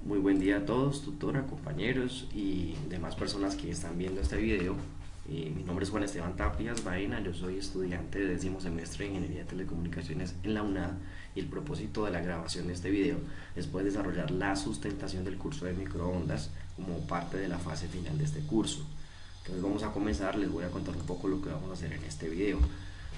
Muy buen día a todos, tutora, compañeros y demás personas que están viendo este video. Mi nombre es Juan Esteban Tapias Baena, yo soy estudiante de décimo semestre de Ingeniería de Telecomunicaciones en la UNAD y el propósito de la grabación de este video es poder desarrollar la sustentación del curso de microondas como parte de la fase final de este curso. Entonces vamos a comenzar, les voy a contar un poco lo que vamos a hacer en este video.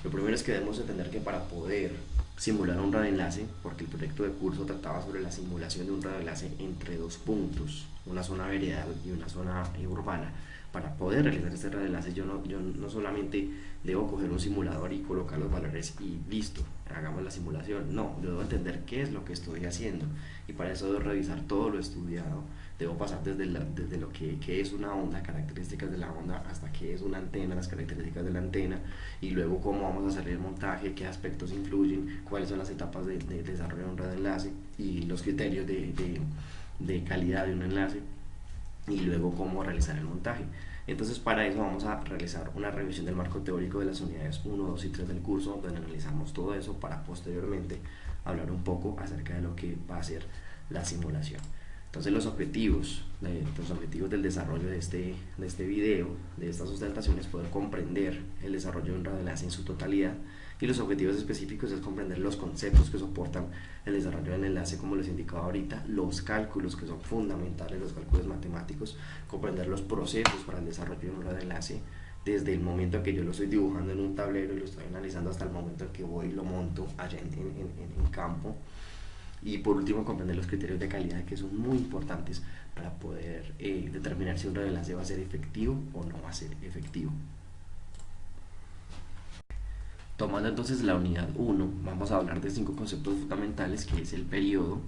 Lo primero es que debemos entender que para poder simular un radioenlace, porque el proyecto de curso trataba sobre la simulación de un radioenlace entre dos puntos, una zona veredal y una zona urbana. Para poder realizar este radioenlace yo no solamente debo coger un simulador y colocar los valores y listo, hagamos la simulación. No, yo debo entender qué es lo que estoy haciendo y para eso debo revisar todo lo estudiado. Debo pasar desde lo que es una onda, características de la onda, hasta qué es una antena, las características de la antena, y luego cómo vamos a hacer el montaje, qué aspectos influyen, cuáles son las etapas de desarrollo de un radioenlace y los criterios de calidad de un enlace, y luego cómo realizar el montaje. Entonces para eso vamos a realizar una revisión del marco teórico de las unidades 1, 2 y 3 del curso, donde analizamos todo eso para posteriormente hablar un poco acerca de lo que va a ser la simulación. Entonces los objetivos del desarrollo de este video, de estas sustentaciones, es poder comprender el desarrollo de un radioenlace en su totalidad, y los objetivos específicos es comprender los conceptos que soportan el desarrollo del enlace, como les indicaba ahorita, los cálculos que son fundamentales, los cálculos matemáticos, comprender los procesos para el desarrollo de un radioenlace, desde el momento en que yo lo estoy dibujando en un tablero y lo estoy analizando hasta el momento en que voy y lo monto allá en campo. Y por último, comprender los criterios de calidad, que son muy importantes para poder determinar si un radioenlace va a ser efectivo o no va a ser efectivo. Tomando entonces la unidad 1, vamos a hablar de 5 conceptos fundamentales, que es el periodo,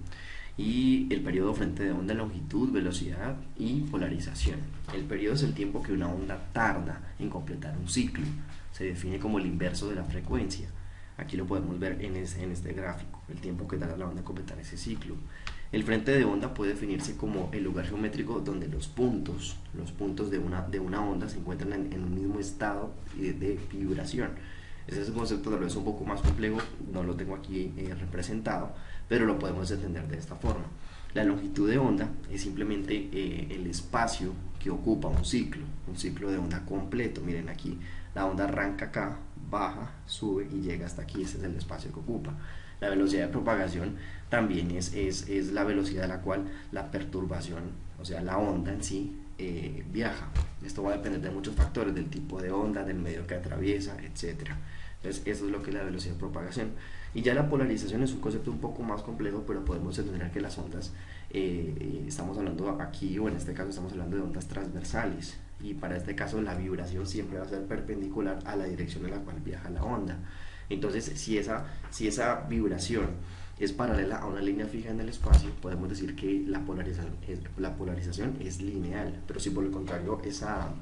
y el periodo frente de onda, longitud, velocidad y polarización. El periodo es el tiempo que una onda tarda en completar un ciclo. Se define como el inverso de la frecuencia. Aquí lo podemos ver en este gráfico, el tiempo que tarda la onda en completar ese ciclo. El frente de onda puede definirse como el lugar geométrico donde los puntos de una onda se encuentran en un mismo estado de vibración. Ese es un concepto tal vez un poco más complejo, no lo tengo aquí representado, pero lo podemos entender de esta forma. La longitud de onda es simplemente el espacio que ocupa un ciclo de onda completo. Miren aquí, la onda arranca acá, baja, sube y llega hasta aquí, ese es el espacio que ocupa. La velocidad de propagación también es la velocidad a la cual la perturbación, o sea, la onda en sí, viaja. Esto va a depender de muchos factores, del tipo de onda, del medio que atraviesa, etcétera. Entonces, eso es lo que es la velocidad de propagación. Y ya la polarización es un concepto un poco más complejo, pero podemos entender que las ondas, estamos hablando aquí, o en este caso estamos hablando de ondas transversales, y para este caso la vibración siempre va a ser perpendicular a la dirección en la cual viaja la onda. Entonces, si esa vibración es paralela a una línea fija en el espacio, podemos decir que la polarización es lineal, pero si por el contrario esa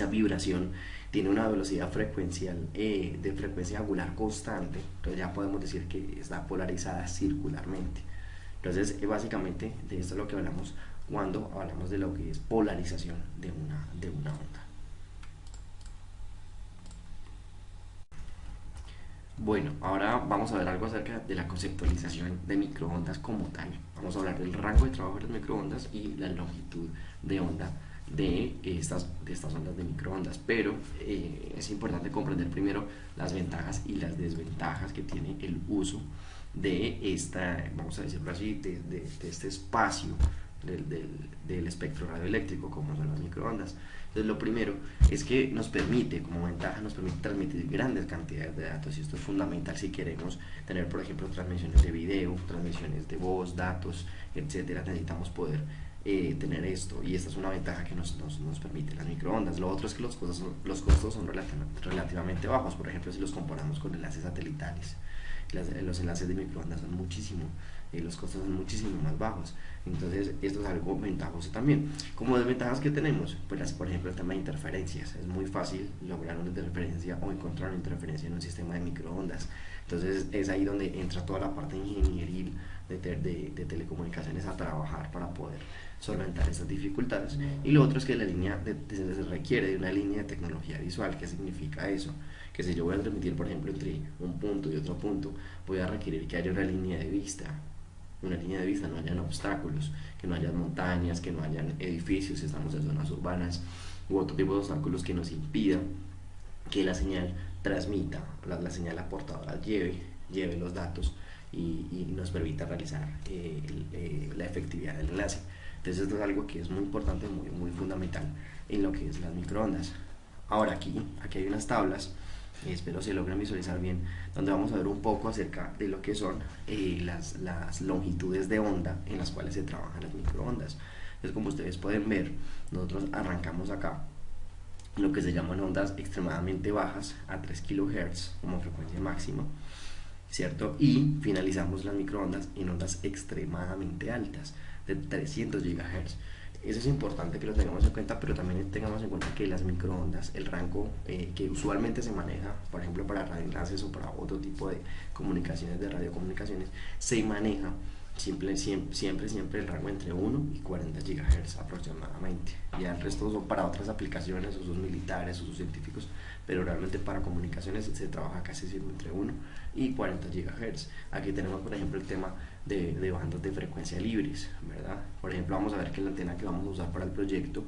vibración tiene una velocidad frecuencial, de frecuencia angular constante, entonces ya podemos decir que está polarizada circularmente. Entonces, básicamente de esto es lo que hablamos cuando hablamos de lo que es polarización de una onda. Bueno, ahora vamos a ver algo acerca de la conceptualización de microondas como tal. Vamos a hablar del rango de trabajo de las microondas y la longitud de onda de estas ondas de microondas, pero es importante comprender primero las ventajas y las desventajas que tiene el uso de esta, vamos a decirlo así, de este espacio del espectro radioeléctrico, como son las microondas. Entonces, lo primero es que nos permite, como ventaja, nos permite transmitir grandes cantidades de datos, y esto es fundamental si queremos tener, por ejemplo, transmisiones de video, transmisiones de voz, datos, etcétera. Necesitamos poder tener esto, y esta es una ventaja que nos permite las microondas. Lo otro es que los costos son relativamente bajos, por ejemplo, si los comparamos con enlaces satelitales. Los enlaces de microondas son los costos son muchísimo más bajos. Entonces, esto es algo ventajoso también. Como desventajas que tenemos, pues por ejemplo el tema de interferencias. Es muy fácil lograr una interferencia o encontrar una interferencia en un sistema de microondas. Entonces, es ahí donde entra toda la parte ingenieril de telecomunicaciones a trabajar para poder solventar esas dificultades. Y lo otro es que se requiere de una línea de tecnología visual. ¿Qué significa eso? Que si yo voy a transmitir, por ejemplo, entre un punto y otro punto, voy a requerir que haya una línea de vista. una línea de vista, no hayan obstáculos, que no hayan montañas, que no hayan edificios si estamos en zonas urbanas, u otro tipo de obstáculos que nos impidan que la señal transmita, la señal aportadora lleve los datos y nos permita realizar la efectividad del enlace. Entonces esto es algo que es muy importante, muy fundamental en lo que es las microondas. Ahora aquí hay unas tablas, espero se logren visualizar bien, donde vamos a ver un poco acerca de lo que son las longitudes de onda en las cuales se trabajan las microondas. Entonces, como ustedes pueden ver, nosotros arrancamos acá lo que se llaman ondas extremadamente bajas a 3 kHz como frecuencia máxima, ¿cierto? Y finalizamos las microondas en ondas extremadamente altas de 300 GHz. Eso es importante que lo tengamos en cuenta, pero también tengamos en cuenta que las microondas, el rango que usualmente se maneja, por ejemplo para radioenlaces o para otro tipo de comunicaciones, de radiocomunicaciones, se maneja siempre el rango entre 1 y 40 GHz aproximadamente. Ya el resto son para otras aplicaciones, usos militares, usos científicos, pero realmente para comunicaciones se trabaja casi siempre entre 1 y 40 GHz. Aquí tenemos por ejemplo el tema de bandas de frecuencia libres, ¿verdad? Por ejemplo, vamos a ver que la antena que vamos a usar para el proyecto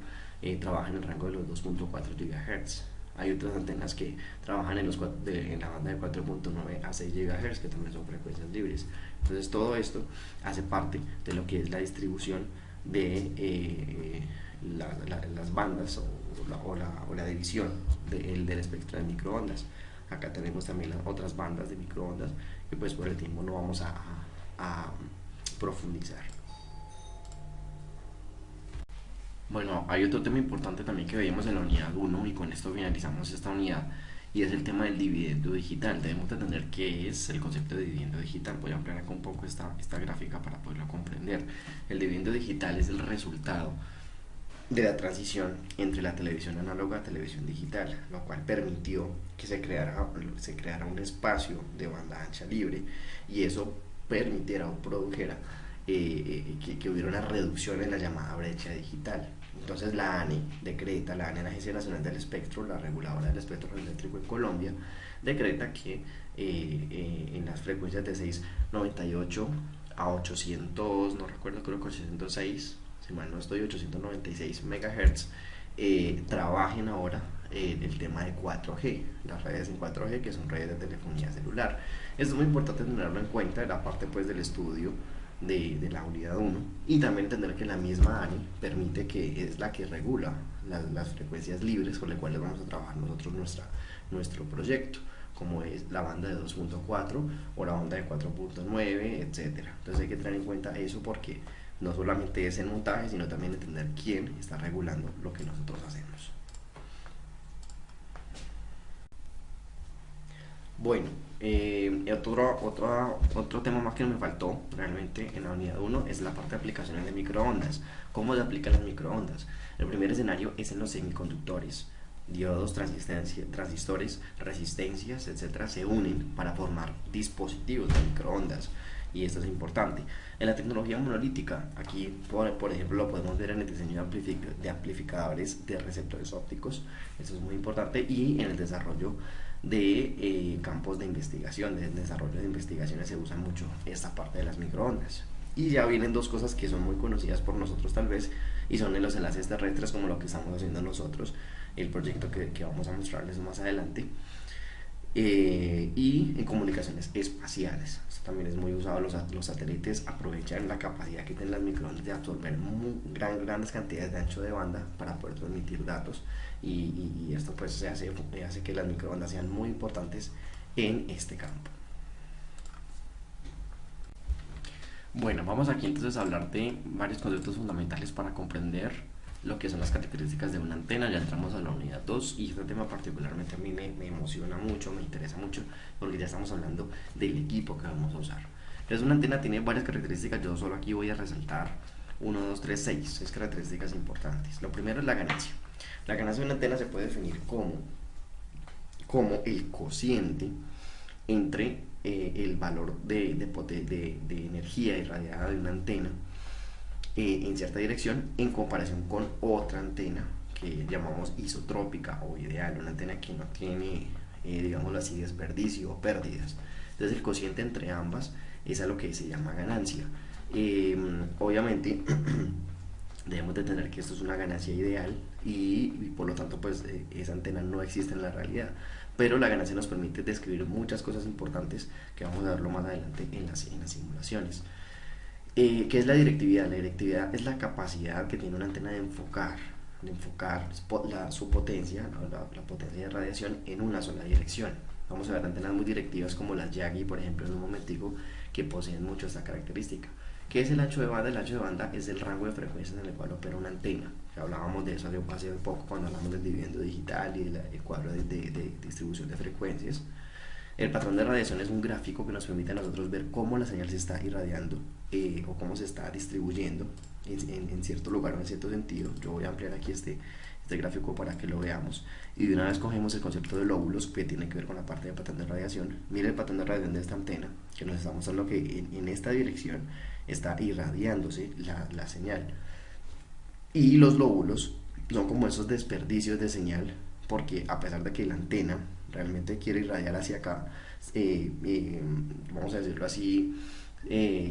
trabaja en el rango de los 2.4 GHz. Hay otras antenas que trabajan en la banda de 4.9 a 6 GHz, que también son frecuencias libres. Entonces todo esto hace parte de lo que es la distribución de las bandas o la división del espectro de microondas. Acá tenemos también las otras bandas de microondas que pues por el tiempo no vamos a profundizar. Bueno, hay otro tema importante también que veíamos en la unidad 1 y con esto finalizamos esta unidad, y es el tema del dividendo digital. Debemos de entender qué es el concepto de dividendo digital. Voy a ampliar acá un poco esta gráfica para poderlo comprender. El dividendo digital es el resultado de la transición entre la televisión análoga a televisión digital, lo cual permitió que se creara un espacio de banda ancha libre, y eso permitiera o produjera que hubiera una reducción en la llamada brecha digital. Entonces la ANE decreta, la ANE, la Agencia Nacional del Espectro, la reguladora del espectro eléctrico en Colombia, decreta que en las frecuencias de 698 a 800, no recuerdo, creo que 806, si mal no estoy, 896 MHz, trabajen ahora el tema de 4G, las redes en 4G, que son redes de telefonía celular. Esto es muy importante tenerlo en cuenta en la parte pues del estudio de la unidad 1, y también entender que la misma ANI permite, que es la que regula las frecuencias libres con las cuales vamos a trabajar nosotros nuestro proyecto, como es la banda de 2.4 o la banda de 4.9, etcétera. Entonces hay que tener en cuenta eso, porque no solamente es el montaje, sino también entender quién está regulando lo que nosotros hacemos. Bueno, otro tema más que me faltó realmente en la unidad 1 es la parte de aplicaciones de microondas. ¿Cómo se aplican las microondas? El primer escenario es en los semiconductores. Diodos, transistores, resistencias, etcétera, se unen para formar dispositivos de microondas, y esto es importante. En la tecnología monolítica, aquí por ejemplo lo podemos ver en el diseño de amplificadores de receptores ópticos, eso es muy importante, y en el desarrollo de campos de investigación, de desarrollo de investigaciones, se usa mucho esta parte de las microondas. Y ya vienen dos cosas que son muy conocidas por nosotros tal vez, y son en los enlaces terrestres, como lo que estamos haciendo nosotros, el proyecto que vamos a mostrarles más adelante, y en comunicaciones espaciales. Esto también es muy usado. Los satélites aprovechan la capacidad que tienen las microondas de absorber grandes cantidades de ancho de banda para poder transmitir datos, y esto pues hace que las microondas sean muy importantes en este campo. Bueno, vamos aquí entonces a hablar de varios conceptos fundamentales para comprender lo que son las características de una antena. Ya entramos a la unidad 2, y este tema particularmente a mí me emociona mucho, me interesa mucho, porque ya estamos hablando del equipo que vamos a usar. Entonces una antena tiene varias características, yo solo aquí voy a resaltar 6 características importantes. Lo primero es la ganancia. La ganancia de una antena se puede definir como el cociente entre el valor de energía irradiada de una antena en cierta dirección en comparación con otra antena que llamamos isotrópica o ideal, una antena que no tiene, digámoslo así, desperdicio o pérdidas. Entonces el cociente entre ambas es a lo que se llama ganancia. Obviamente debemos de tener que esto es una ganancia ideal y por lo tanto pues esa antena no existe en la realidad, pero la ganancia nos permite describir muchas cosas importantes que vamos a verlo más adelante en las simulaciones. ¿Qué es la directividad? La directividad es la capacidad que tiene una antena de enfocar su potencia, ¿no? La potencia de radiación en una sola dirección. Vamos a ver antenas muy directivas como las Yagi, por ejemplo, en un momentico, que poseen mucho esta característica. ¿Qué es el ancho de banda? El ancho de banda es el rango de frecuencias en el cual opera una antena. Ya hablábamos de eso hace poco cuando hablamos del dividendo digital y del cuadro de distribución de frecuencias. El patrón de radiación es un gráfico que nos permite a nosotros ver cómo la señal se está irradiando o cómo se está distribuyendo en cierto lugar o en cierto sentido. Yo voy a ampliar aquí este gráfico para que lo veamos. Y de una vez cogemos el concepto de lóbulos que tiene que ver con la parte de patrón de radiación. Mire el patrón de radiación de esta antena que nos está mostrando que en esta dirección está irradiándose la señal. Y los lóbulos son como esos desperdicios de señal porque a pesar de que la antena realmente quiere irradiar hacia acá, vamos a decirlo así,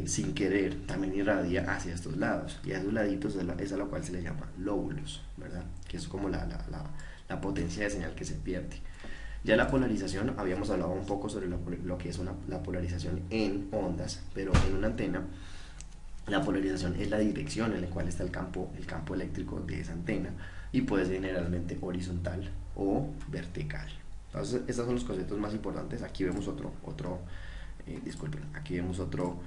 sin querer, también irradia hacia estos lados. Y a esos laditos es a lo cual se le llama lóbulos, ¿verdad? Que es como la potencia de señal que se pierde. Ya la polarización, habíamos hablado un poco sobre lo que es la polarización en ondas, pero en una antena la polarización es la dirección en la cual está el campo eléctrico de esa antena y puede ser generalmente horizontal o vertical. Entonces, estos son los conceptos más importantes. Aquí vemos disculpen, aquí vemos otro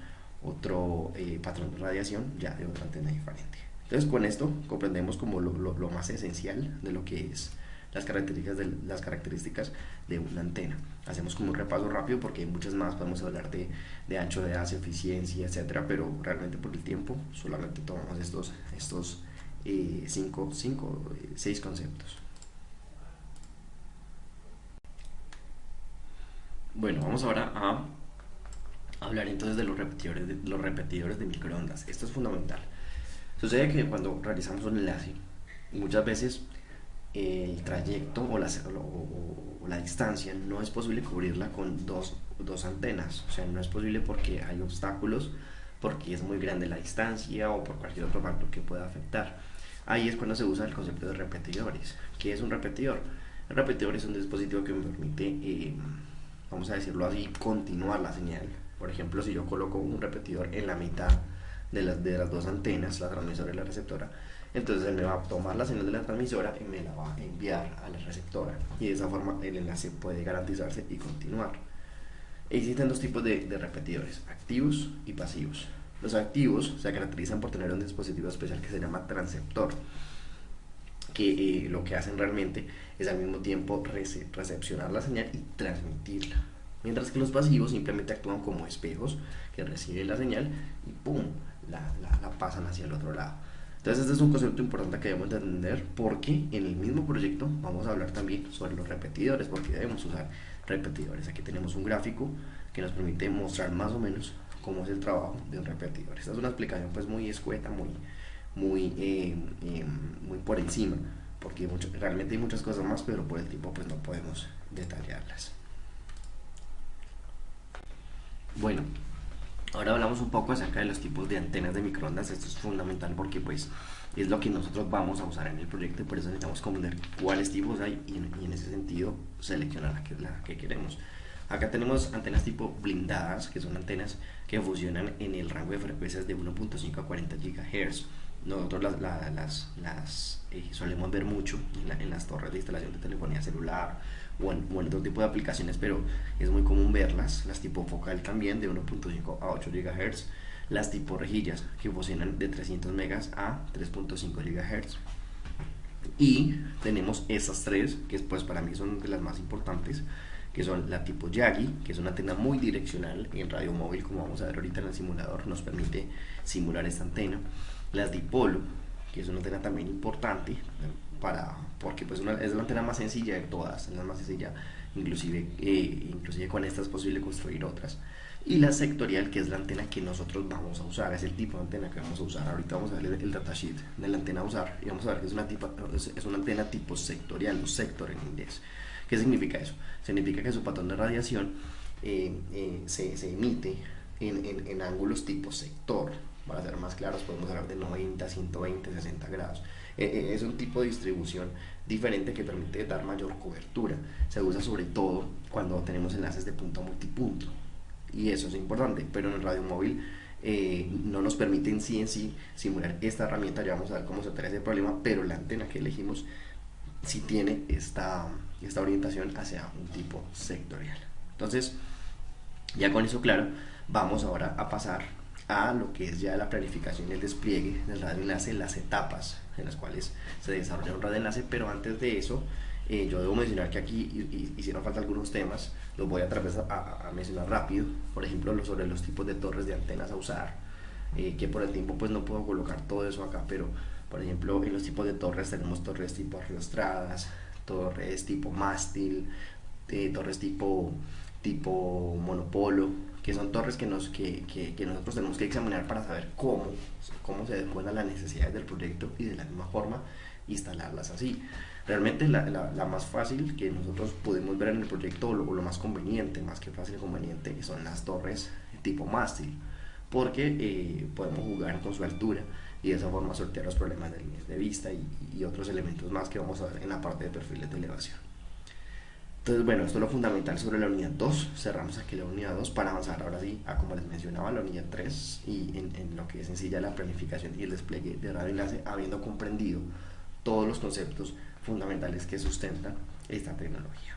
patrón de radiación ya de otra antena diferente. Entonces, con esto comprendemos como lo más esencial de lo que es las características de una antena. Hacemos como un repaso rápido porque hay muchas más, podemos hablar de ancho de haz, eficiencia, etcétera, pero realmente por el tiempo solamente tomamos estos 6 conceptos. Bueno, vamos ahora a hablar entonces de los repetidores de microondas. Esto es fundamental. Sucede que cuando realizamos un enlace, muchas veces el trayecto o la distancia no es posible cubrirla con dos antenas. O sea, no es posible porque hay obstáculos, porque es muy grande la distancia o por cualquier otro factor que pueda afectar. Ahí es cuando se usa el concepto de repetidores. ¿Qué es un repetidor? El repetidor es un dispositivo que me permite, vamos a decirlo así, continuar la señal. Por ejemplo, si yo coloco un repetidor en la mitad de las dos antenas, la transmisora y la receptora, entonces él me va a tomar la señal de la transmisora y me la va a enviar a la receptora y de esa forma el enlace puede garantizarse y continuar. Existen dos tipos de repetidores, activos y pasivos. Los activos se caracterizan por tener un dispositivo especial que se llama transceptor, que lo que hacen realmente es al mismo tiempo recepcionar la señal y transmitirla, mientras que los pasivos simplemente actúan como espejos que reciben la señal y ¡pum!, la pasan hacia el otro lado. Entonces este es un concepto importante que debemos de entender porque en el mismo proyecto vamos a hablar también sobre los repetidores, porque debemos usar repetidores. Aquí tenemos un gráfico que nos permite mostrar más o menos cómo es el trabajo de un repetidor. Esta es una explicación pues muy escueta, muy por encima, porque realmente hay muchas cosas más, pero por el tiempo pues no podemos detallarlas. Bueno, ahora hablamos un poco acerca de los tipos de antenas de microondas. Esto es fundamental porque pues es lo que nosotros vamos a usar en el proyecto y por eso necesitamos comprender cuáles tipos hay y en ese sentido seleccionar la que queremos. Acá tenemos antenas tipo blindadas, que son antenas que funcionan en el rango de frecuencias de 1.5 a 40 GHz. Nosotros solemos ver mucho en las torres de instalación de telefonía celular o en otro tipo de aplicaciones, pero es muy común verlas, las tipo focal también de 1.5 a 8 GHz, las tipo rejillas que funcionan de 300 megas a 3.5 GHz. Y tenemos estas tres que pues para mí son de las más importantes, que son la tipo Yagi, que es una antena muy direccional en radio móvil, como vamos a ver ahorita en el simulador, nos permite simular esta antena. Las dipolo, que es una antena también importante porque pues es la antena más sencilla de todas, es la más sencilla, inclusive con esta es posible construir otras. Y la sectorial, que es la antena que nosotros vamos a usar, es el tipo de antena que vamos a usar. Ahorita vamos a ver el datasheet de la antena a usar y vamos a ver que es una antena tipo sectorial, o sector en inglés. ¿Qué significa eso? Significa que su patrón de radiación se emite en ángulos tipo sector. Para ser más claros, podemos hablar de 90, 120, 60 grados. Es un tipo de distribución diferente que permite dar mayor cobertura. Se usa sobre todo cuando tenemos enlaces de punto a multipunto. Y eso es importante, pero en el radio móvil no nos permite en sí simular esta herramienta. Ya vamos a ver cómo se trata ese problema, pero la antena que elegimos sí tiene esta orientación hacia un tipo sectorial. Entonces, ya con eso claro, vamos ahora a pasar a lo que es ya la planificación y el despliegue del radioenlace, las etapas en las cuales se desarrolla un radioenlace. Pero antes de eso, yo debo mencionar que aquí hicieron falta algunos temas, los voy a través a mencionar rápido. Por ejemplo, sobre los tipos de torres de antenas a usar, que por el tiempo pues no puedo colocar todo eso acá, pero por ejemplo en los tipos de torres tenemos torres tipo arriostradas, torres tipo mástil, torres tipo monopolo, que son torres que nosotros tenemos que examinar para saber cómo se adecuan a las necesidades del proyecto y de la misma forma instalarlas así. Realmente la más fácil que nosotros podemos ver en el proyecto, o lo más conveniente, más que fácil y conveniente, son las torres tipo mástil, porque podemos jugar con su altura y de esa forma sortear los problemas de vista y otros elementos más que vamos a ver en la parte de perfiles de elevación. Entonces, bueno, esto es lo fundamental sobre la unidad 2. Cerramos aquí la unidad 2 para avanzar ahora sí a, como les mencionaba, la unidad 3 y en lo que es sencilla la planificación y el despliegue de radioenlace, habiendo comprendido todos los conceptos fundamentales que sustentan esta tecnología.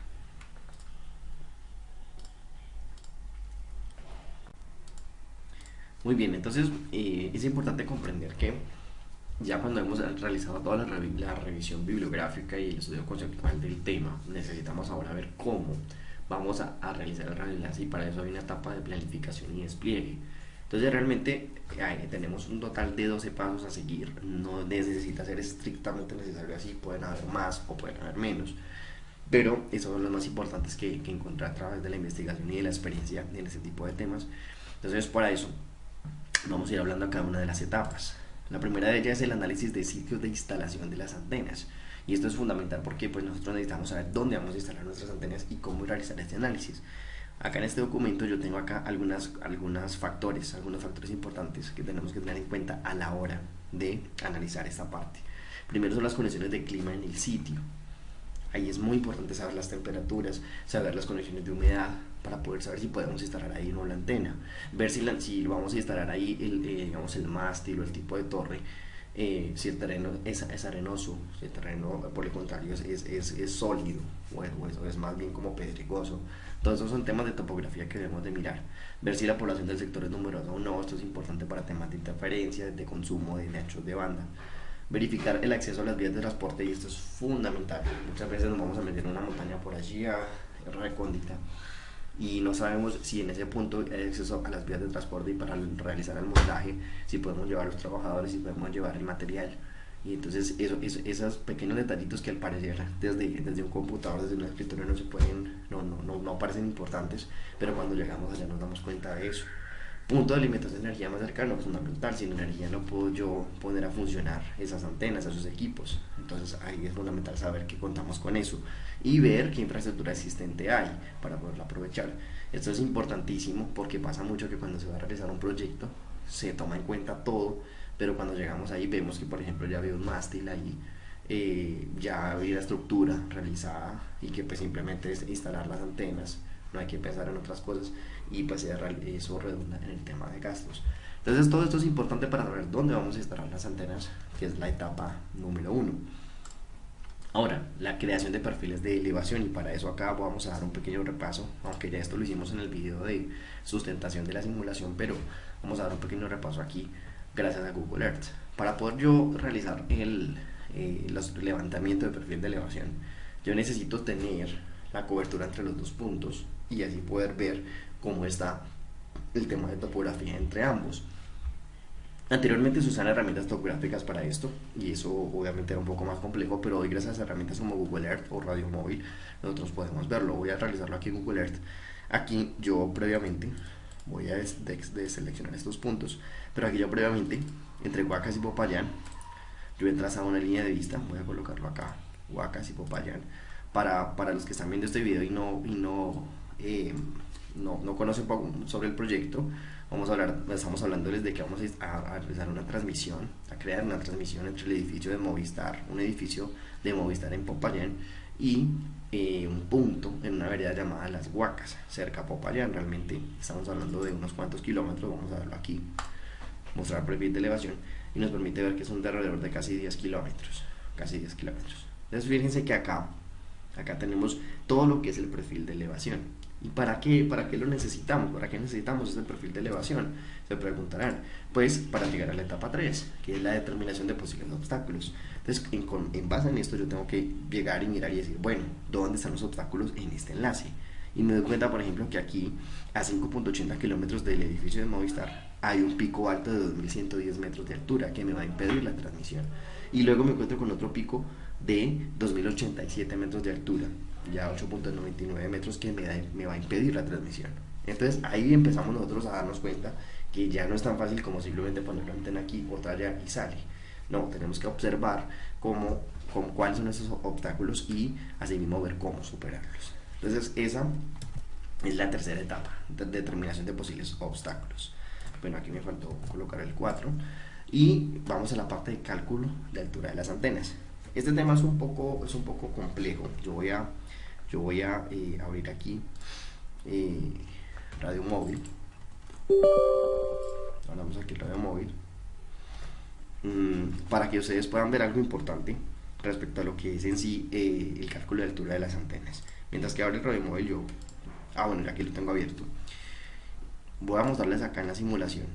Muy bien, entonces es importante comprender que ya cuando hemos realizado toda la revisión bibliográfica y el estudio conceptual del tema, necesitamos ahora ver cómo vamos a realizar el radioenlace, y para eso hay una etapa de planificación y despliegue. Entonces realmente tenemos un total de 12 pasos a seguir, no necesita ser estrictamente necesario así, pueden haber más o pueden haber menos, pero esos son los más importantes que encontré a través de la investigación y de la experiencia en este tipo de temas. Entonces para eso vamos a ir hablando a cada una de las etapas. La primera de ellas es el análisis de sitios de instalación de las antenas. Y esto es fundamental porque pues, nosotros necesitamos saber dónde vamos a instalar nuestras antenas y cómo realizar este análisis. Acá en este documento yo tengo acá algunos factores importantes que tenemos que tener en cuenta a la hora de analizar esta parte. Primero son las condiciones de clima en el sitio. Ahí es muy importante saber las temperaturas, saber las condiciones de humedad, para poder saber si podemos instalar ahí o no la antena, ver si vamos a instalar ahí digamos el mástil o el tipo de torre, si el terreno es arenoso, si el terreno por el contrario es sólido o es más bien como pedregoso. Todos esos son temas de topografía que debemos de mirar, ver si la población del sector es numerosa o no. Esto es importante para temas de interferencia, de consumo, de anchos de banda. Verificar el acceso a las vías de transporte, y esto es fundamental. Muchas veces nos vamos a meter en una montaña por allí recóndita y no sabemos si en ese punto hay acceso a las vías de transporte, y para realizar el montaje si podemos llevar a los trabajadores, si podemos llevar el material. Y entonces esos pequeños detallitos que al parecer desde un computador, desde un escritorio no parecen importantes, pero cuando llegamos allá nos damos cuenta de eso. Punto de alimentación de energía más cercano, fundamental. Sin energía no puedo yo poner a funcionar esas antenas, esos equipos. Entonces ahí es fundamental saber que contamos con eso y ver qué infraestructura existente hay para poderla aprovechar. Esto es importantísimo porque pasa mucho que cuando se va a realizar un proyecto se toma en cuenta todo, pero cuando llegamos ahí vemos que por ejemplo ya había un mástil ahí, ya había la estructura realizada, y que pues simplemente es instalar las antenas, no hay que pensar en otras cosas, y pues eso redunda en el tema de gastos. Entonces todo esto es importante para saber dónde vamos a instalar las antenas, que es la etapa número 1. Ahora, la creación de perfiles de elevación, y para eso acá vamos a dar un pequeño repaso, aunque ya esto lo hicimos en el video de sustentación de la simulación, pero vamos a dar un pequeño repaso aquí gracias a Google Earth. Para poder yo realizar los levantamientos de perfil de elevación, yo necesito tener la cobertura entre los dos puntos y así poder ver cómo está el tema de topografía entre ambos. Anteriormente se usaban herramientas topográficas para esto, y eso obviamente era un poco más complejo, pero hoy gracias a herramientas como Google Earth o Radio Móvil nosotros podemos verlo. Voy a realizarlo aquí en Google Earth. Aquí yo previamente voy a deseleccionar estos puntos, pero aquí yo previamente entre Huacas y Popayán yo he trazado una línea de vista. Voy a colocarlo acá, Huacas y Popayán, para los que están viendo este video y no no conocen sobre el proyecto, estamos hablándoles de que vamos a realizar una transmisión, a crear una transmisión entre el edificio de Movistar, un edificio de Movistar en Popayán, y un punto en una vereda llamada Las Huacas, cerca a Popayán. Realmente estamos hablando de unos cuantos kilómetros, vamos a verlo aquí, mostrar perfil de elevación, y nos permite ver que son de alrededor de casi 10 kilómetros, Entonces fíjense que acá tenemos todo lo que es el perfil de elevación. ¿Y para qué lo necesitamos? ¿Para qué necesitamos este perfil de elevación? Se preguntarán. Pues para llegar a la etapa 3, que es la determinación de posibles obstáculos. Entonces, en base en esto, yo tengo que llegar y mirar y decir, bueno, ¿dónde están los obstáculos en este enlace? Y me doy cuenta, por ejemplo, que aquí, a 5.80 kilómetros del edificio de Movistar, hay un pico alto de 2.110 metros de altura que me va a impedir la transmisión. Y luego me encuentro con otro pico de 2.087 metros de altura, ya 8.99 metros, que me va a impedir la transmisión. Entonces ahí empezamos nosotros a darnos cuenta que ya no es tan fácil como simplemente poner la antena aquí, otra allá y sale. No, tenemos que observar cuáles son esos obstáculos y asimismo ver cómo superarlos. Entonces esa es la tercera etapa, determinación de posibles obstáculos. Bueno, aquí me faltó colocar el 4 y vamos a la parte de cálculo de altura de las antenas. Este tema es un poco complejo. Yo voy a abrir aquí radio móvil. Hablamos aquí radio móvil para que ustedes puedan ver algo importante respecto a lo que es en sí el cálculo de altura de las antenas. Mientras que abre el radio móvil bueno, aquí lo tengo abierto. Voy a mostrarles acá en la simulación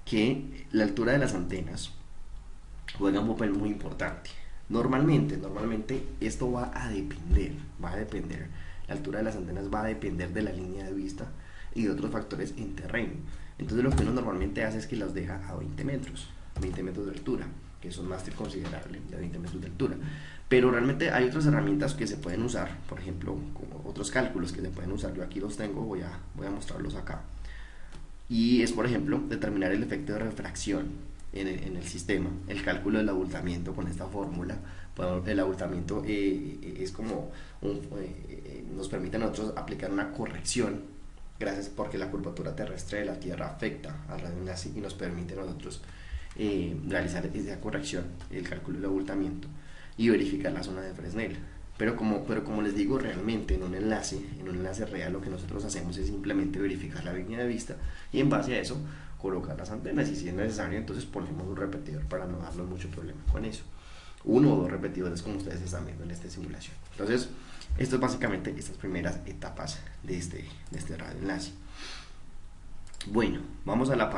que la altura de las antenas juega un papel muy importante. Normalmente esto va a depender, la altura de las antenas va a depender de la línea de vista y de otros factores en terreno. Entonces lo que uno normalmente hace es que las deja a 20 metros de altura, que es un mástil considerable de 20 metros de altura. Pero realmente hay otras herramientas que se pueden usar, por ejemplo, como otros cálculos que se pueden usar. Yo aquí los tengo, voy a mostrarlos acá. Y es, por ejemplo, determinar el efecto de refracción en el sistema, el cálculo del abultamiento con esta fórmula. El abultamiento es como nos permite a nosotros aplicar una corrección, gracias porque la curvatura terrestre de la Tierra afecta al radio enlace y nos permite a nosotros realizar esa corrección, el cálculo del abultamiento y verificar la zona de Fresnel. Pero como les digo, realmente en un enlace real, lo que nosotros hacemos es simplemente verificar la línea de vista y en base a eso colocar las antenas, y si es necesario entonces ponemos un repetidor para no darnos mucho problema con eso, 1 o 2 repetidores como ustedes están viendo en esta simulación. Entonces esto es básicamente estas primeras etapas de este radioenlace. Bueno, vamos a la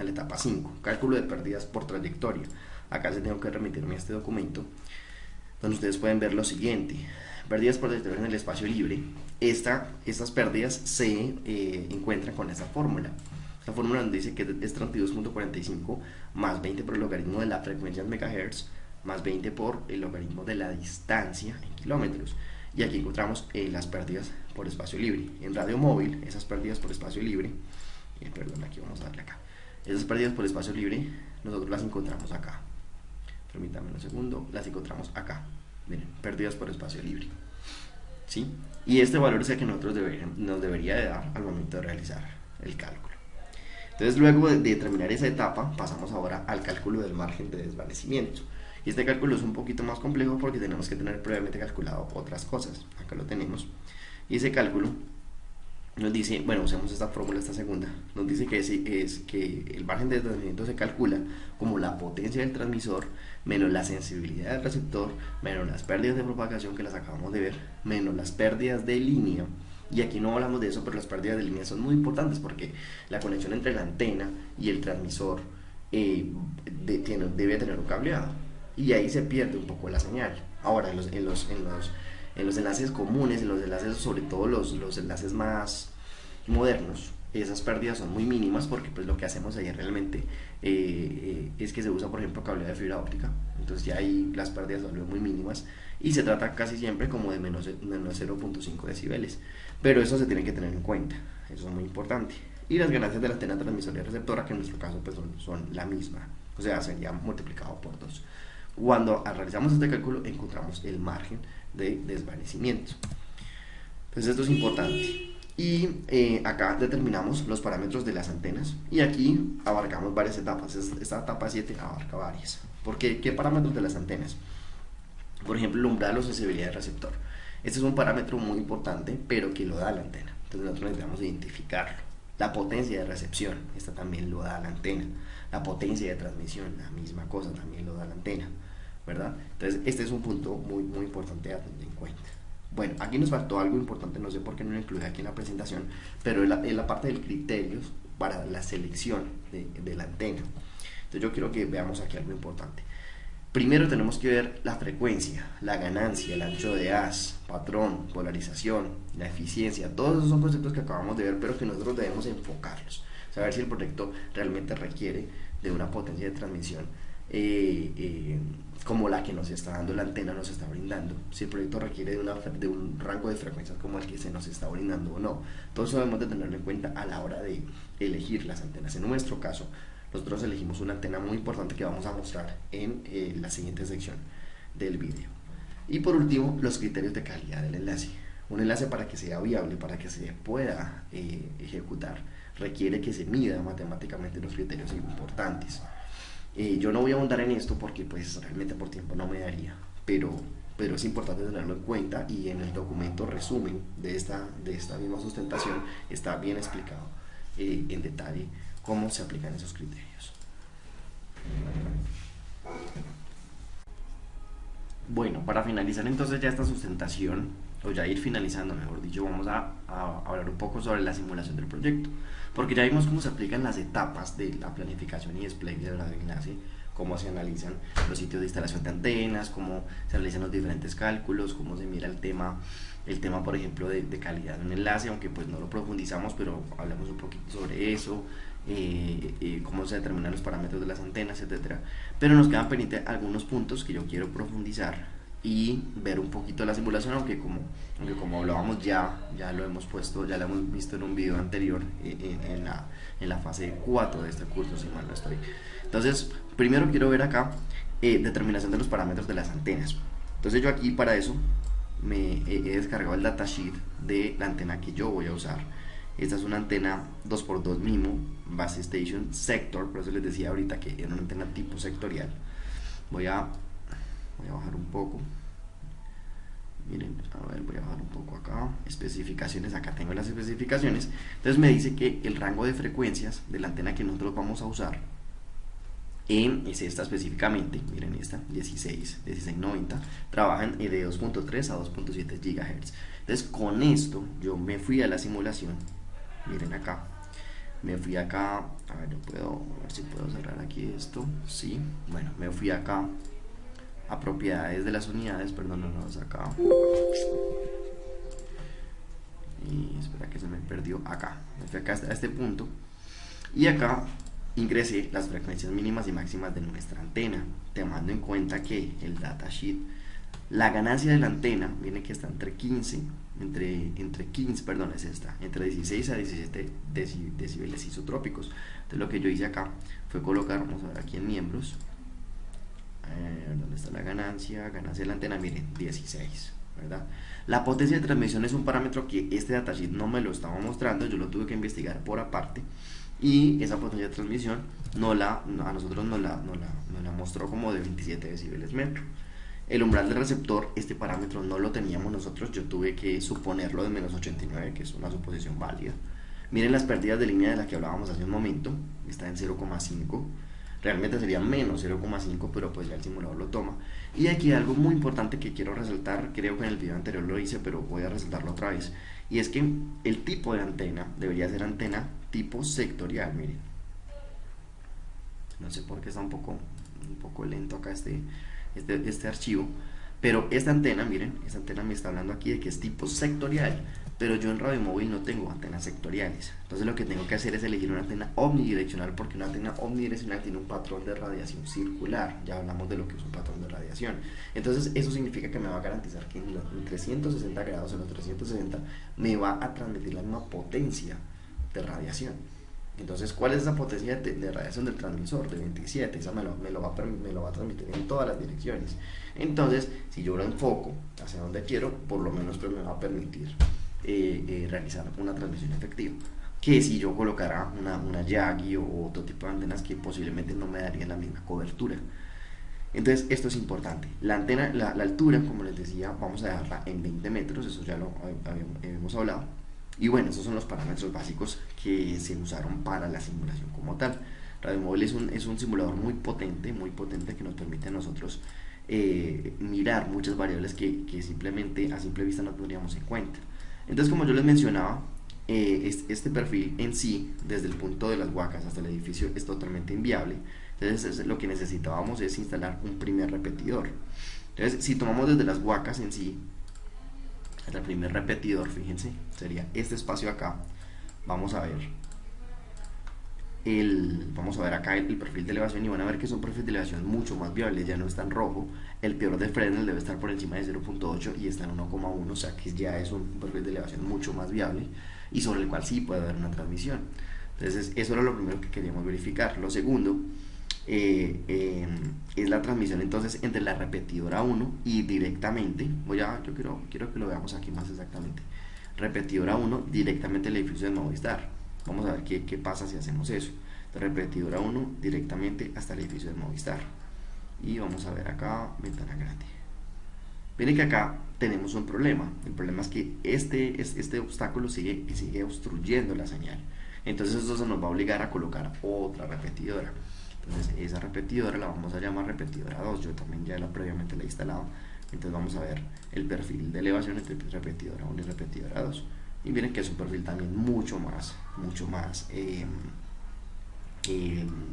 etapa 5, cálculo de pérdidas por trayectoria. Acá se tengo que remitirme a este documento donde ustedes pueden ver lo siguiente: pérdidas por trayectoria en el espacio libre. Estas pérdidas se encuentran con esta fórmula. Esta fórmula nos dice que es 32.45 más 20 por el logaritmo de la frecuencia en megahertz más 20 por el logaritmo de la distancia en kilómetros. Y aquí encontramos las pérdidas por espacio libre. En radio móvil, esas pérdidas por espacio libre, aquí vamos a darle acá. Esas pérdidas por espacio libre nosotros las encontramos acá. Permítanme un segundo, las encontramos acá. Miren, pérdidas por espacio libre. ¿Sí? Y este valor es el que nosotros nos debería de dar al momento de realizar el cálculo. Entonces, luego de determinar esa etapa, pasamos ahora al cálculo del margen de desvanecimiento. Y este cálculo es un poquito más complejo porque tenemos que tener previamente calculado otras cosas. Acá lo tenemos. Y ese cálculo nos dice, bueno, usemos esta fórmula, esta segunda, nos dice que el margen de desvanecimiento se calcula como la potencia del transmisor menos la sensibilidad del receptor, menos las pérdidas de propagación que las acabamos de ver, menos las pérdidas de línea. Y aquí no hablamos de eso, pero las pérdidas de línea son muy importantes porque la conexión entre la antena y el transmisor debe tener un cableado y ahí se pierde un poco la señal. Ahora, en los enlaces comunes, en los enlaces, sobre todo los enlaces más modernos, esas pérdidas son muy mínimas porque pues lo que hacemos ahí realmente es que se usa, por ejemplo, cableado de fibra óptica. Entonces ya ahí las pérdidas son muy mínimas y se trata casi siempre como de menos 0.5 decibeles, pero eso se tiene que tener en cuenta, eso es muy importante. Y las ganancias de la antena transmisora y receptora, que en nuestro caso pues son la misma, o sea, sería multiplicado por 2. Cuando realizamos este cálculo encontramos el margen de desvanecimiento. Entonces esto es importante. Y acá determinamos los parámetros de las antenas y aquí abarcamos varias etapas. Esta etapa 7 abarca varias. ¿Por qué? ¿Qué parámetros de las antenas? Por ejemplo, el umbral o sensibilidad del receptor. Este es un parámetro muy importante, pero que lo da la antena. Entonces nosotros necesitamos identificarlo. La potencia de recepción, esta también lo da la antena. La potencia de transmisión, la misma cosa, también lo da la antena, ¿verdad? Entonces este es un punto muy, muy importante a tener en cuenta. Bueno, aquí nos faltó algo importante, no sé por qué no lo incluí aquí en la presentación, pero es la parte del criterios para la selección de la antena. Entonces yo quiero que veamos aquí algo importante. Primero tenemos que ver la frecuencia, la ganancia, el ancho de haz, patrón, polarización, la eficiencia. Todos esos son conceptos que acabamos de ver, pero que nosotros debemos enfocarlos. Saber si el proyecto realmente requiere de una potencia de transmisión como la que nos está dando la antena, nos está brindando. Si el proyecto requiere de un rango de frecuencias como el que se nos está brindando o no. Todo eso debemos de tenerlo en cuenta a la hora de elegir las antenas. En nuestro caso, nosotros elegimos una antena muy importante que vamos a mostrar en la siguiente sección del vídeo. Y por último, los criterios de calidad del enlace. Un enlace, para que sea viable, para que se pueda ejecutar, requiere que se mida matemáticamente los criterios importantes. Yo no voy a ahondar en esto porque pues realmente por tiempo no me daría, pero es importante tenerlo en cuenta, y en el documento resumen de esta misma sustentación está bien explicado en detalle cómo se aplican esos criterios. Bueno, para finalizar entonces ya esta sustentación, o ya ir finalizando mejor dicho, vamos a hablar un poco sobre la simulación del proyecto, porque ya vimos cómo se aplican las etapas de la planificación y despliegue del enlace, cómo se analizan los sitios de instalación de antenas, cómo se realizan los diferentes cálculos, cómo se mira el tema por ejemplo de calidad de un enlace, aunque pues no lo profundizamos, pero hablamos un poquito sobre eso, cómo se determinan los parámetros de las antenas, etcétera. Pero nos quedan pendientes algunos puntos que yo quiero profundizar y ver un poquito la simulación, aunque como hablábamos ya lo hemos puesto, ya lo hemos visto en un video anterior en la fase 4 de este curso, si mal no estoy. Entonces, primero quiero ver acá determinación de los parámetros de las antenas. Entonces yo aquí para eso me he descargado el datasheet de la antena que yo voy a usar. Esta es una antena 2x2 MIMO Base Station Sector, por eso les decía ahorita que era una antena tipo sectorial. Voy a bajar un poco. Miren, a ver, voy a bajar un poco acá. Especificaciones, acá tengo las especificaciones. Entonces me dice que el rango de frecuencias de la antena que nosotros vamos a usar es esta específicamente, miren esta, 1690, trabajan de 2.3 a 2.7 GHz. Entonces con esto yo me fui a la simulación, miren acá, me fui acá, a ver, a ver si puedo cerrar aquí esto, sí, bueno, me fui acá a propiedades de las unidades, perdón, no, acá, y espera que se me perdió, acá, me fui acá a este punto, y acá ingresé las frecuencias mínimas y máximas de nuestra antena, tomando en cuenta que el datasheet, la ganancia de la antena viene que está entre 15, perdón, es esta, entre 16 a 17 decibeles isotrópicos. Entonces lo que yo hice acá fue colocar, vamos a ver aquí en miembros, ¿dónde está la ganancia de la antena? Miren, 16, ¿verdad? La potencia de transmisión es un parámetro que este datasheet no me lo estaba mostrando, yo lo tuve que investigar por aparte, y esa potencia de transmisión a nosotros nos la mostró como de 27 decibeles metro. El umbral del receptor, este parámetro no lo teníamos nosotros, yo tuve que suponerlo de menos 89, que es una suposición válida. Miren las pérdidas de línea de las que hablábamos hace un momento, está en 0,5, realmente sería menos 0,5, pero pues ya el simulador lo toma. Y aquí hay algo muy importante que quiero resaltar, creo que en el video anterior lo hice, pero voy a resaltarlo otra vez, y es que el tipo de antena debería ser antena tipo sectorial, miren. No sé por qué está un poco lento acá este archivo, pero esta antena, miren, esta antena me está hablando aquí de que es tipo sectorial, pero yo en radio móvil no tengo antenas sectoriales. Entonces lo que tengo que hacer es elegir una antena omnidireccional, porque una antena omnidireccional tiene un patrón de radiación circular. Ya hablamos de lo que es un patrón de radiación. Entonces eso significa que me va a garantizar que en 360 grados, en los 360, me va a transmitir la misma potencia de radiación. Entonces, ¿cuál es esa potencia de radiación del transmisor? De 27, esa me lo va a transmitir en todas las direcciones. Entonces, si yo lo enfoco hacia donde quiero, por lo menos pues me va a permitir realizar una transmisión efectiva. Que si yo colocara una Yagi o otro tipo de antenas que posiblemente no me darían la misma cobertura. Entonces esto es importante. La antena, la altura, como les decía, vamos a dejarla en 20 metros, eso ya lo habíamos hablado. Y bueno, esos son los parámetros básicos que se usaron para la simulación como tal. Radio Móvil es un simulador muy potente que nos permite a nosotros mirar muchas variables que simplemente a simple vista no tendríamos en cuenta. Entonces, como yo les mencionaba, este perfil en sí, desde el punto de las Huacas hasta el edificio, es totalmente inviable. Entonces, lo que necesitábamos es instalar un primer repetidor. Entonces, si tomamos desde las Huacas en sí, el primer repetidor, fíjense, sería este espacio acá. Vamos a ver vamos a ver acá el perfil de elevación y van a ver que es un perfil de elevación mucho más viable, ya no está en rojo. El peor de Fresnel debe estar por encima de 0.8 y está en 1,1, o sea que ya es un perfil de elevación mucho más viable y sobre el cual sí puede haber una transmisión. Entonces eso era lo primero que queríamos verificar. Lo segundo es la transmisión entonces entre la repetidora 1 y directamente, yo quiero que lo veamos aquí más exactamente, repetidora 1 directamente al edificio de Movistar. Vamos a ver qué pasa si hacemos eso. De repetidora 1 directamente hasta el edificio de Movistar. Y vamos a ver acá, ventana grande. Miren que acá tenemos un problema. El problema es que este obstáculo sigue obstruyendo la señal. Entonces eso nos va a obligar a colocar otra repetidora. Entonces esa repetidora la vamos a llamar repetidora 2. Yo también ya previamente la he instalado. Entonces vamos a ver el perfil de elevación entre repetidora 1 y repetidora 2. Y miren que es un perfil también mucho más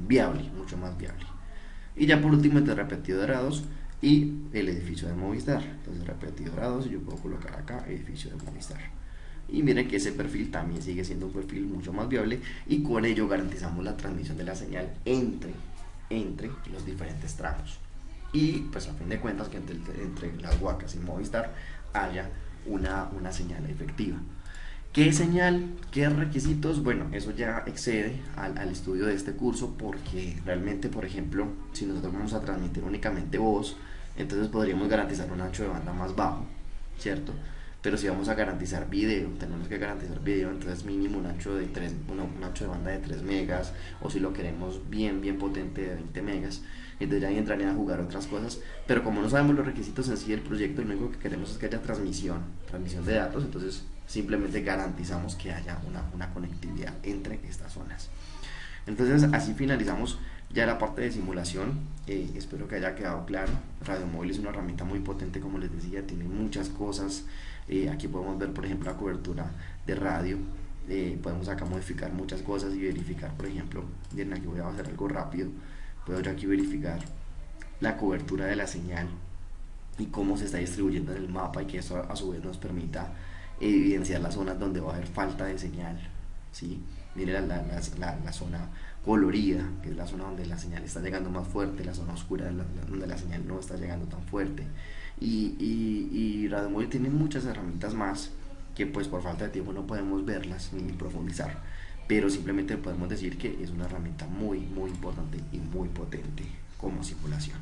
viable, mucho más viable. Y ya por último entre repetidora 2 y el edificio de Movistar. Entonces repetidora 2 yo puedo colocar acá edificio de Movistar. Y miren que ese perfil también sigue siendo un perfil mucho más viable y con ello garantizamos la transmisión de la señal entre los diferentes tramos. Y pues a fin de cuentas que entre las Huacas y Movistar haya una señal efectiva. ¿Qué señal? ¿Qué requisitos? Bueno, eso ya excede al estudio de este curso porque realmente, por ejemplo, si nosotros vamos a transmitir únicamente voz, entonces podríamos garantizar un ancho de banda más bajo, ¿cierto? Pero si vamos a garantizar video, tenemos que garantizar video, entonces mínimo un ancho un ancho de banda de 3 megas, o si lo queremos bien potente de 20 megas, entonces ya ahí entrarían a jugar otras cosas, pero como no sabemos los requisitos en sí del proyecto, lo único que queremos es que haya transmisión de datos, entonces simplemente garantizamos que haya una conectividad entre estas zonas. Entonces así finalizamos ya la parte de simulación. Espero que haya quedado claro. Radio Móvil es una herramienta muy potente, como les decía, tiene muchas cosas. Aquí podemos ver por ejemplo la cobertura de radio. Podemos acá modificar muchas cosas y verificar, por ejemplo, bien, aquí voy a hacer algo rápido, puedo yo aquí verificar la cobertura de la señal y cómo se está distribuyendo en el mapa, y que eso a su vez nos permita evidenciar las zonas donde va a haber falta de señal, ¿sí? Mire la zona colorida, que es la zona donde la señal está llegando más fuerte, la zona oscura donde la señal no está llegando tan fuerte. Y Radio Móvil tiene muchas herramientas más que pues por falta de tiempo no podemos verlas ni profundizar, pero simplemente podemos decir que es una herramienta muy importante y muy potente como simulación.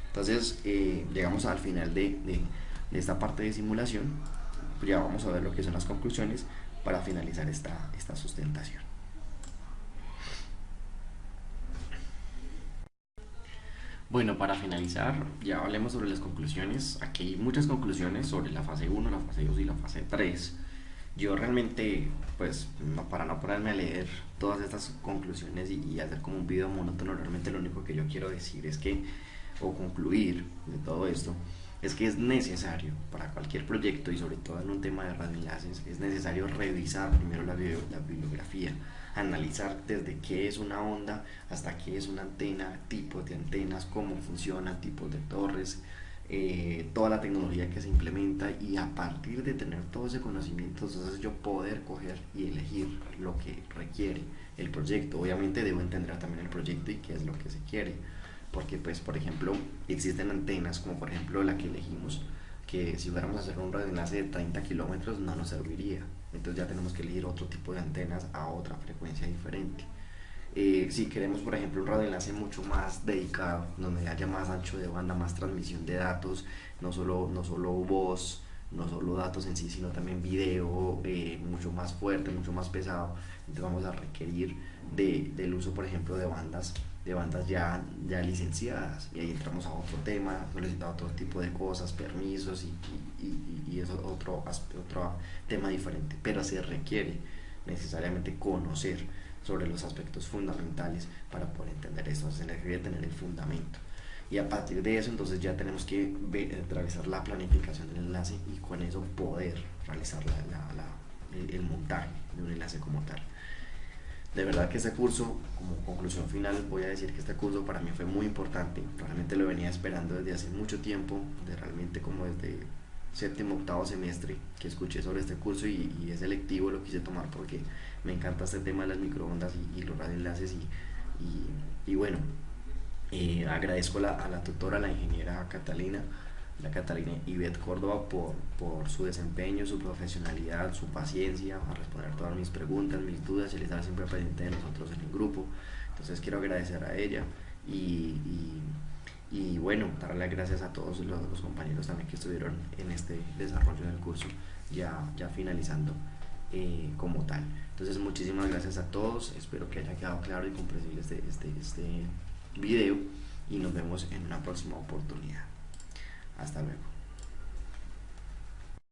Entonces llegamos al final de esta parte de simulación. Ya vamos a ver lo que son las conclusiones para finalizar esta sustentación. Bueno, para finalizar, ya hablemos sobre las conclusiones. Aquí hay muchas conclusiones sobre la fase 1, la fase 2 y la fase 3. Yo realmente, pues, para no ponerme a leer todas estas conclusiones y hacer como un video monótono, realmente lo único que yo quiero decir es que, o concluir de todo esto, es que es necesario para cualquier proyecto y sobre todo en un tema de radioenlaces, es necesario revisar primero la bibliografía, analizar desde qué es una onda hasta qué es una antena, tipos de antenas, cómo funciona, tipos de torres, toda la tecnología que se implementa, y a partir de tener todo ese conocimiento, entonces yo poder coger y elegir lo que requiere el proyecto. Obviamente debo entender también el proyecto y qué es lo que se quiere, porque pues por ejemplo existen antenas como por ejemplo la que elegimos, que si fuéramos a hacer un radioenlace de 30 kilómetros no nos serviría, entonces ya tenemos que elegir otro tipo de antenas a otra frecuencia diferente. Si queremos por ejemplo un radioenlace mucho más dedicado, donde haya más ancho de banda, más transmisión de datos, no solo voz, no solo datos en sí, sino también video mucho más fuerte, mucho más pesado. Entonces vamos a requerir del uso, por ejemplo, de bandas ya licenciadas, y ahí entramos a otro tema, solicitado otro tipo de cosas, permisos y eso otro tema diferente, pero se requiere necesariamente conocer sobre los aspectos fundamentales para poder entender esto. Se requiere tener el fundamento, y a partir de eso entonces ya tenemos que realizar la planificación del enlace y con eso poder realizar el montaje de un enlace como tal. De verdad que este curso, como conclusión final, voy a decir que este curso para mí fue muy importante. Realmente lo venía esperando desde hace mucho tiempo, realmente como desde séptimo, octavo semestre que escuché sobre este curso, y es selectivo, lo quise tomar porque me encanta este tema de las microondas y los radioenlaces y bueno, agradezco a la tutora, la ingeniera Catalina, la Catalina Ivette Córdoba, por su desempeño, su profesionalidad, su paciencia a responder todas mis preguntas, mis dudas, y estar siempre pendiente de nosotros en el grupo. Entonces quiero agradecer a ella y bueno, darle las gracias a todos los compañeros también que estuvieron en este desarrollo del curso, ya finalizando como tal. Entonces muchísimas gracias a todos, espero que haya quedado claro y comprensible este video, y nos vemos en una próxima oportunidad. Hasta luego.